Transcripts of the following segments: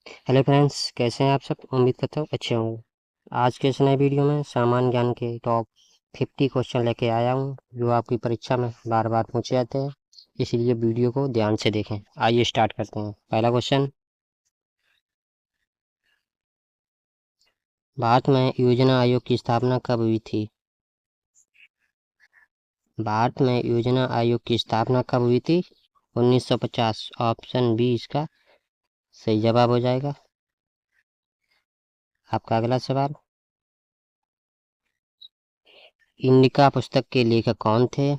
Hello friends, कैसे हैं आप सब। उम्मीद करता हूँ अच्छे होंगे। आज के इस नए वीडियो में सामान्य ज्ञान के टॉप 50 क्वेश्चन लेके आया हूँ जो आपकी परीक्षा में बार बार पूछे जाते हैं, इसलिए वीडियो को ध्यान से देखें। आइए स्टार्ट करते हैं। पहला क्वेश्चन, भारत में योजना आयोग की स्थापना कब हुई थी। भारत में योजना आयोग की स्थापना कब हुई थी। 1950। ऑप्शन बी इसका सही जवाब हो जाएगा। आपका अगला सवाल, इंडिका पुस्तक के लेखक कौन थे।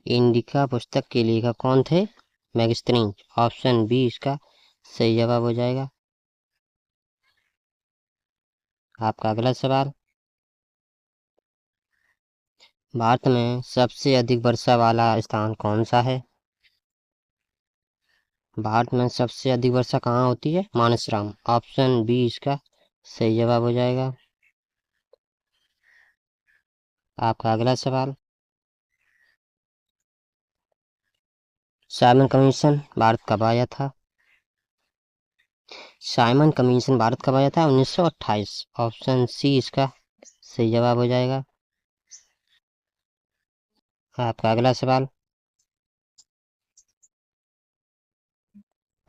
इंडिका पुस्तक के लेखक कौन थे। मैगस्टीन। ऑप्शन बी इसका सही जवाब हो जाएगा। आपका अगला सवाल, भारत में सबसे अधिक वर्षा वाला स्थान कौन सा है। भारत में सबसे अधिक वर्षा कहाँ होती है। मानसराम। ऑप्शन बी इसका सही जवाब हो जाएगा। आपका अगला सवाल, साइमन कमीशन भारत कब आया था। साइमन कमीशन भारत कब आया था। 1928। ऑप्शन सी इसका सही जवाब हो जाएगा। आपका अगला सवाल,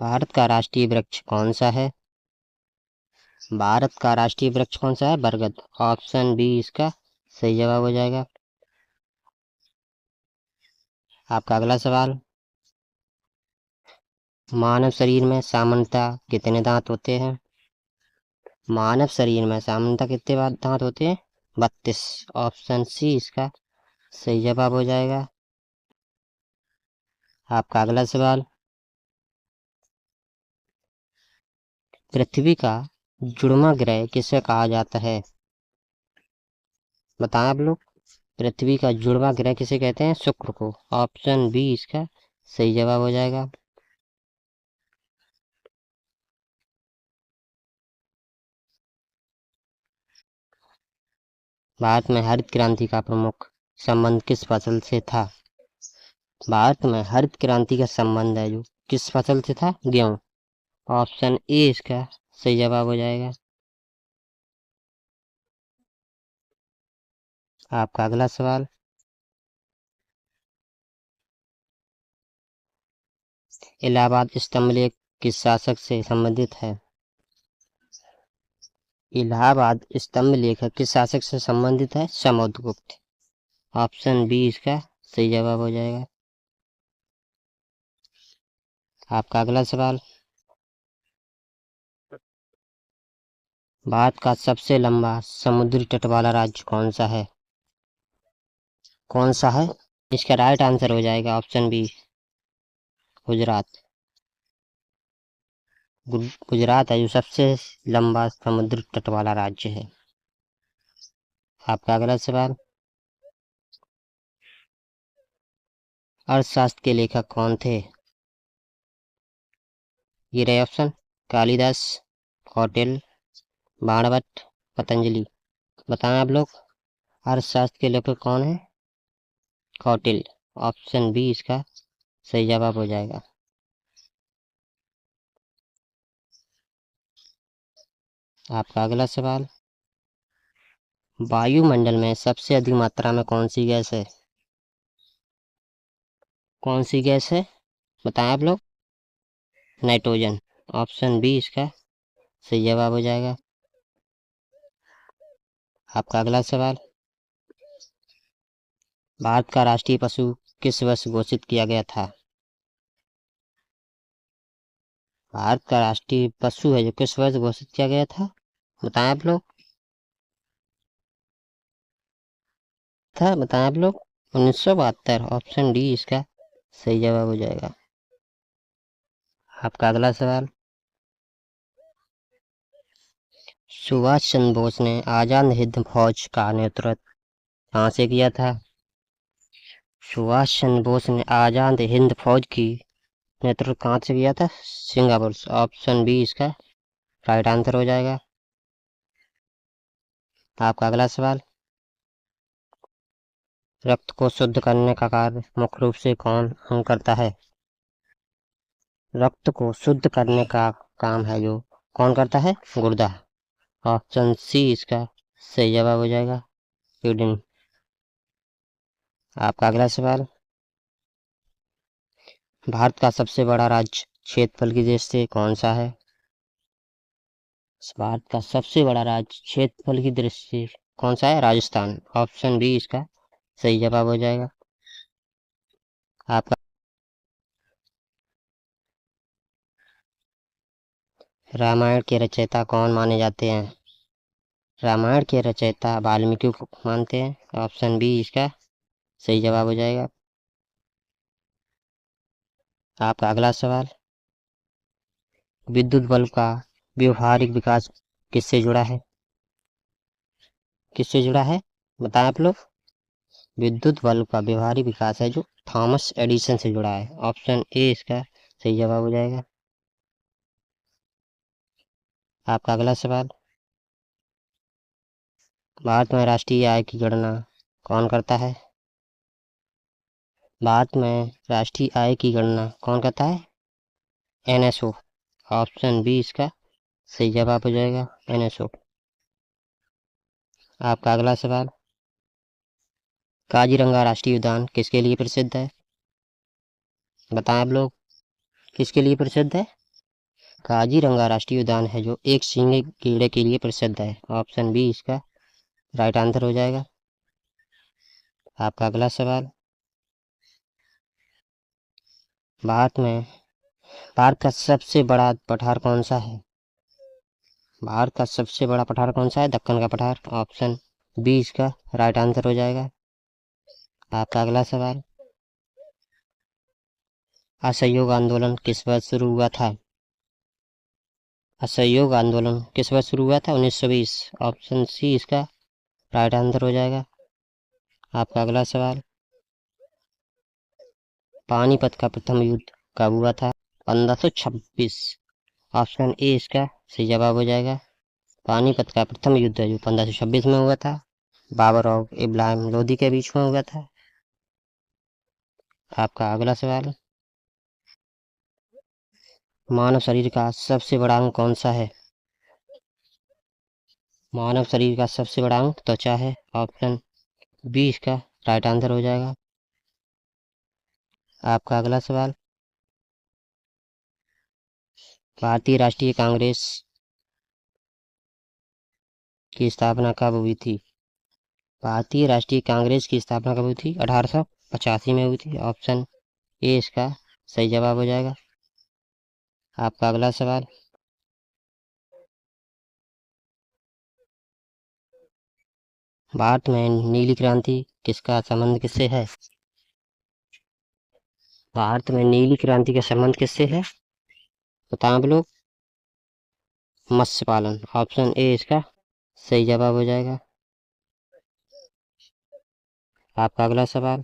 भारत का राष्ट्रीय वृक्ष कौन सा है। भारत का राष्ट्रीय वृक्ष कौन सा है। बरगद। ऑप्शन बी इसका सही जवाब हो जाएगा। आपका अगला सवाल, मानव शरीर में सामान्यतः कितने दांत होते हैं। मानव शरीर में सामान्यतः कितने दांत होते हैं। 32। ऑप्शन सी इसका सही जवाब हो जाएगा। आपका अगला सवाल, पृथ्वी का जुड़वां ग्रह किसे कहा जाता है। बताएं आप लोग। पृथ्वी का जुड़वां ग्रह किसे कहते हैं। शुक्र को। ऑप्शन बी इसका सही जवाब हो जाएगा। भारत में हरित क्रांति का प्रमुख संबंध किस फसल से था। भारत में हरित क्रांति का संबंध है जो किस फसल से था। गेहूं। ऑप्शन ए इसका सही जवाब हो जाएगा। आपका अगला सवाल, इलाहाबाद स्तंभ लेख किस शासक से संबंधित है। इलाहाबाद स्तंभ लेख किस शासक से संबंधित है। समुद्रगुप्त। ऑप्शन बी इसका सही जवाब हो जाएगा। आपका अगला सवाल, भारत का सबसे लंबा समुद्री तट वाला राज्य कौन सा है। कौन सा है। इसका राइट आंसर हो जाएगा ऑप्शन बी गुजरात। गुजरात है जो सबसे लंबा समुद्री तट वाला राज्य है। आपका अगला सवाल, अर्थशास्त्र के लेखक कौन थे। ये रहे ऑप्शन, कालिदास, कौटिल्य, बाणभट्ट, पतंजलि। बताएं आप लोग। अर्थशास्त्र के लेखक कौन है। कौटिल्य। ऑप्शन बी इसका सही जवाब हो जाएगा। आपका अगला सवाल, वायुमंडल में सबसे अधिक मात्रा में कौन सी गैस है। कौन सी गैस है। बताएं आप लोग। नाइट्रोजन। ऑप्शन बी इसका सही जवाब हो जाएगा। आपका अगला सवाल, भारत का राष्ट्रीय पशु किस वर्ष घोषित किया गया था। भारत का राष्ट्रीय पशु है जो किस वर्ष घोषित किया गया था। बताएं आप लोग। बताएं आप लोग। 1972। ऑप्शन डी इसका सही जवाब हो जाएगा। आपका अगला सवाल, सुभाष चंद्र बोस ने आजाद हिंद फौज का नेतृत्व कहाँ से किया था। सुभाष चंद्र बोस ने आजाद हिंद फौज की नेतृत्व कहाँ से किया था। सिंगापुर। ऑप्शन बी इसका राइट आंसर हो जाएगा। आपका अगला सवाल, रक्त को शुद्ध करने का कार्य मुख्य रूप से कौन करता है। रक्त को शुद्ध करने का काम है जो कौन करता है? गुर्दा। ऑप्शन सी इसका सही जवाब हो जाएगा, किडनी। आपका अगला सवाल, भारत का सबसे बड़ा राज्य क्षेत्रफल की दृष्टि से कौन सा है? भारत का सबसे बड़ा राज्य क्षेत्रफल की दृष्टि से कौन सा है? राजस्थान। ऑप्शन बी इसका सही जवाब हो जाएगा। आपका, रामायण के रचयिता कौन माने जाते हैं? रामायण के रचयिता वाल्मीकि को मानते हैं। ऑप्शन बी इसका सही जवाब हो जाएगा। आपका अगला सवाल, विद्युत बल्ब का व्यवहारिक विकास किससे जुड़ा है? किससे जुड़ा है बताएं आप लोग। विद्युत बल्ब का व्यवहारिक विकास है जो थॉमस एडिसन से जुड़ा है। ऑप्शन ए इसका सही जवाब हो जाएगा। आपका अगला सवाल, भारत में राष्ट्रीय आय की गणना कौन करता है? भारत में राष्ट्रीय आय की गणना कौन करता है? एनएसओ। ऑप्शन बी इसका सही जवाब हो जाएगा, एनएसओ। आपका अगला सवाल, काजीरंगा राष्ट्रीय उद्यान किसके लिए प्रसिद्ध है? बताएं आप लोग, किसके लिए प्रसिद्ध है? काजीरंगा राष्ट्रीय उद्यान है जो एक सींगे कीड़े के लिए प्रसिद्ध है। ऑप्शन बी इसका राइट आंसर हो जाएगा। आपका अगला सवाल, भारत का सबसे बड़ा पठार कौन सा है? भारत का सबसे बड़ा पठार कौन सा है? दक्कन का पठार। ऑप्शन बी इसका राइट आंसर हो जाएगा। आपका अगला सवाल, असहयोग आंदोलन किस वर्ष शुरू हुआ था? असहयोग आंदोलन किस वर्ष शुरू हुआ था? 1920। ऑप्शन सी इसका राइट आंसर हो जाएगा। आपका अगला सवाल, पानीपत का प्रथम युद्ध कब हुआ था? 1526। ऑप्शन ए इसका सही जवाब हो जाएगा। पानीपत का प्रथम युद्ध जो 1526 में हुआ था, बाबर और इब्राहिम लोदी के बीच में हुआ था। आपका अगला सवाल, मानव शरीर का सबसे बड़ा अंग कौन सा है? मानव शरीर का सबसे बड़ा अंग त्वचा है। ऑप्शन बी इसका राइट आंसर हो जाएगा। आपका अगला सवाल, भारतीय राष्ट्रीय कांग्रेस की स्थापना कब हुई थी? भारतीय राष्ट्रीय कांग्रेस की स्थापना कब हुई थी? 1885 में हुई थी। ऑप्शन ए इसका सही जवाब हो जाएगा। आपका अगला सवाल, भारत में नीली क्रांति किसका संबंध किससे है? भारत में नीली क्रांति का संबंध किससे है बताएं आप लोग। मत्स्य पालन। ऑप्शन ए इसका सही जवाब हो जाएगा। आपका अगला सवाल,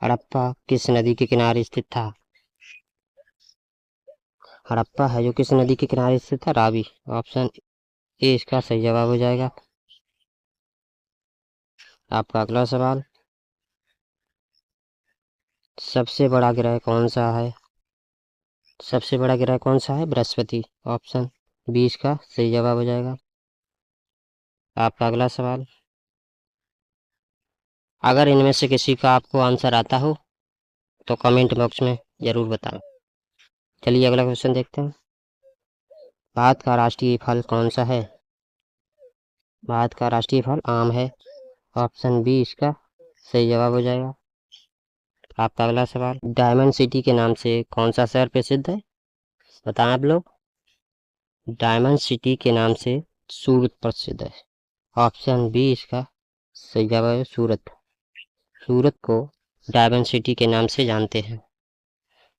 हड़प्पा किस नदी के किनारे स्थित था? हड़प्पा है जो किस नदी के किनारे स्थित था? रावी। ऑप्शन ए इसका सही जवाब हो जाएगा। आपका अगला सवाल, सबसे बड़ा ग्रह कौन सा है? सबसे बड़ा ग्रह कौन सा है? बृहस्पति। ऑप्शन बी इसका सही जवाब हो जाएगा। आपका अगला सवाल, अगर इनमें से किसी का आपको आंसर आता हो तो कमेंट बॉक्स में जरूर बताएं। चलिए अगला क्वेश्चन देखते हैं, भारत का राष्ट्रीय फल कौन सा है? भारत का राष्ट्रीय फल आम है। ऑप्शन बी इसका सही जवाब हो जाएगा। आपका अगला सवाल, डायमंड सिटी के नाम से कौन सा शहर प्रसिद्ध है? बताएं आप लोग। डायमंड सिटी के नाम से सूरत प्रसिद्ध है। ऑप्शन बी इसका सही जवाब है, सूरत। सूरत को डायमंड सिटी के नाम से जानते हैं।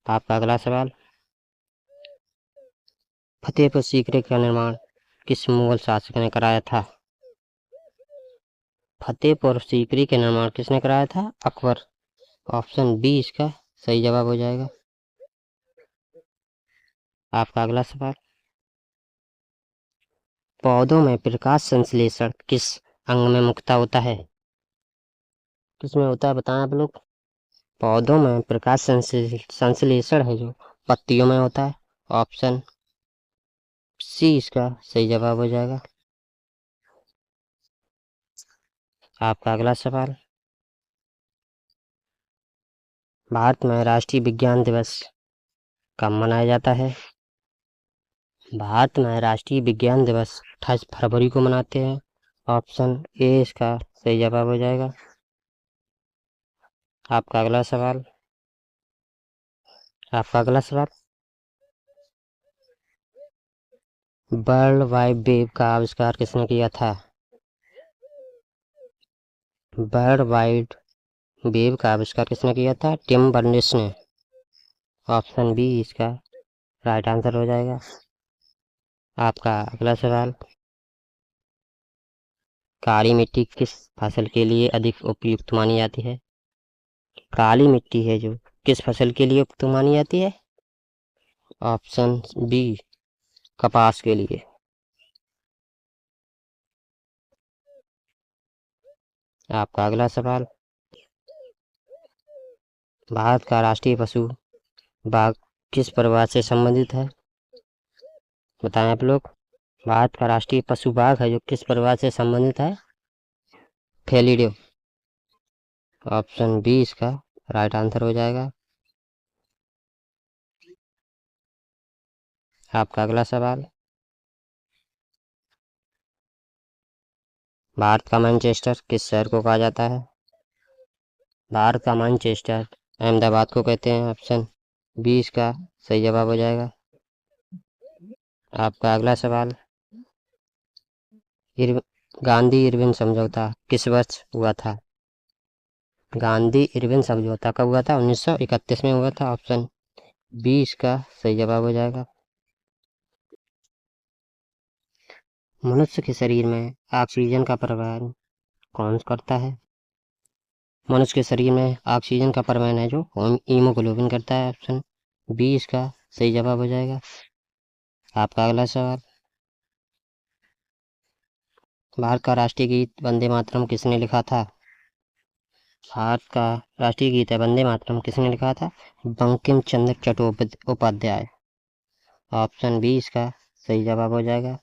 आपका अगला सवाल, फतेहपुर सीकरी का निर्माण किस मुगल शासक ने कराया था? फतेहपुर सीकरी का निर्माण किसने कराया था? अकबर। ऑप्शन बी इसका सही जवाब हो जाएगा। आपका अगला सवाल, पौधों में प्रकाश संश्लेषण किस अंग में मुख्यतः होता है? किसमें होता है बताएं आप लोग। पौधों में प्रकाश संश्लेषण है जो पत्तियों में होता है। ऑप्शन सी इसका सही जवाब हो जाएगा। आपका अगला सवाल, भारत में राष्ट्रीय विज्ञान दिवस कब मनाया जाता है? भारत में राष्ट्रीय विज्ञान दिवस 28 फरवरी को मनाते हैं। ऑप्शन ए इसका सही जवाब हो जाएगा। आपका अगला सवाल, वर्ल्ड वाइड वेब का आविष्कार किसने किया था? वर्ल्ड वाइड वेब का आविष्कार किसने किया था? टिम बर्नर्स ने। ऑप्शन बी इसका राइट आंसर हो जाएगा। आपका अगला सवाल, काली मिट्टी किस फसल के लिए अधिक उपयुक्त मानी जाती है? काली मिट्टी है जो किस फसल के लिए उपयुक्त मानी जाती है? ऑप्शन बी कपास के लिए। आपका अगला सवाल, भारत का राष्ट्रीय पशु बाघ किस परिवार से संबंधित है? बताएं आप लोग। भारत का राष्ट्रीय पशु बाघ है जो किस परिवार से संबंधित है? फेलिडे। ऑप्शन बी इसका राइट आंसर हो जाएगा। आपका अगला सवाल, भारत का मैनचेस्टर किस शहर को कहा जाता है? भारत का मैनचेस्टर अहमदाबाद को कहते हैं। ऑप्शन बी इसका सही जवाब हो जाएगा। आपका अगला सवाल, गांधी इरविन समझौता किस वर्ष हुआ था? गांधी इरविन समझौता कब हुआ था? 1931 में हुआ था। ऑप्शन बी इसका सही जवाब हो जाएगा। मनुष्य के शरीर में ऑक्सीजन का परिवहन कौन करता है? मनुष्य के शरीर में ऑक्सीजन का परिवहन है जो हीमोग्लोबिन करता है। ऑप्शन बी इसका सही जवाब हो जाएगा। आपका अगला सवाल, भारत का राष्ट्रीय गीत वंदे मातरम किसने लिखा था? भारत का राष्ट्रीय गीत है वंदे मातरम, किसने लिखा था? बंकिम चंद्र चट्टोपाध्याय। ऑप्शन बी इसका सही जवाब हो जाएगा।